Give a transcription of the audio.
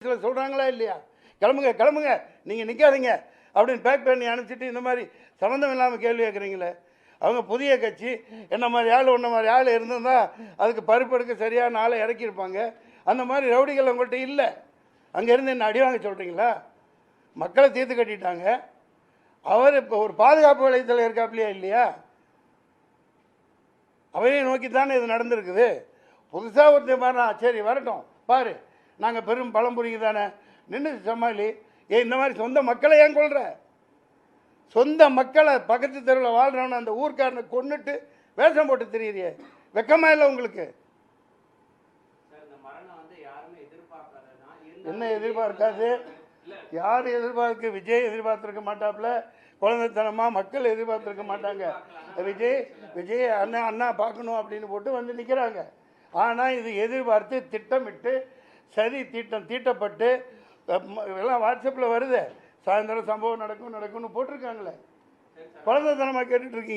சொல்கிறாங்களா இல்லையா? கிளம்புங்க கிளம்புங்க, நீங்கள் நிற்காதீங்க அப்படின்னு பேக் பண்ணி அனுப்பிச்சிட்டு இந்த மாதிரி சம்மந்தம் இல்லாமல் கேள்வி கேட்குறீங்களே. அவங்க புதிய கட்சி, என்ன மாதிரி ஆள் ஒன்றை மாதிரி ஆள் இருந்திருந்தால் அதுக்கு பருப்பெடுக்க சரியான ஆளை இறக்கியிருப்பாங்க. அந்த மாதிரி ரவுடிகள் உங்கள்கிட்ட இல்லை. அங்கேருந்து என்ன அடி வாங்க சொல்கிறீங்களா? மக்களை தீர்த்து கட்டிட்டாங்க. அவர் இப்போ ஒரு பாதுகாப்பு வளையத்தில் இருக்காப்லையா இல்லையா? அவரையும் நோக்கி தானே இது நடந்திருக்குது. புதுசாக ஒருத்தர் பாரு, சரி வரட்டும் பாரு, நாங்கள் பெரும் பழம்புரிங்க தானே நின்று சமாளி. இந்த மாதிரி சொந்த மக்களை ஏன் கொள்கிற? சொந்த மக்களை பக்கத்து தெருவில் வாழ்கிறவன அந்த ஊர்க்காரனை கொண்டுட்டு வேஷம் போட்டு தெரியுறியே, வெக்கமா இல்லை உங்களுக்கு? என்ன எதிர்பார்க்காது? யார் எதிர்பார்க்க? விஜய் எதிர்பார்த்துருக்க மாட்டாப்புல, குழந்தைத்தனமாக மக்கள் எதிர்பார்த்துருக்க மாட்டாங்க. விஜய் அண்ணா பார்க்கணும் அப்படின்னு போட்டு வந்து நிற்கிறாங்க. ஆனால் இது எதிர்பார்த்து திட்டமிட்டு சரி தீட்டப்பட்டு எல்லாம் வாட்ஸ்அப்பில் வருது. சாயந்தரம் சம்பவம் நடக்கும்னு போட்டிருக்காங்களே. குழந்தைத்தனமாக கேட்டுட்ருக்கீங்க.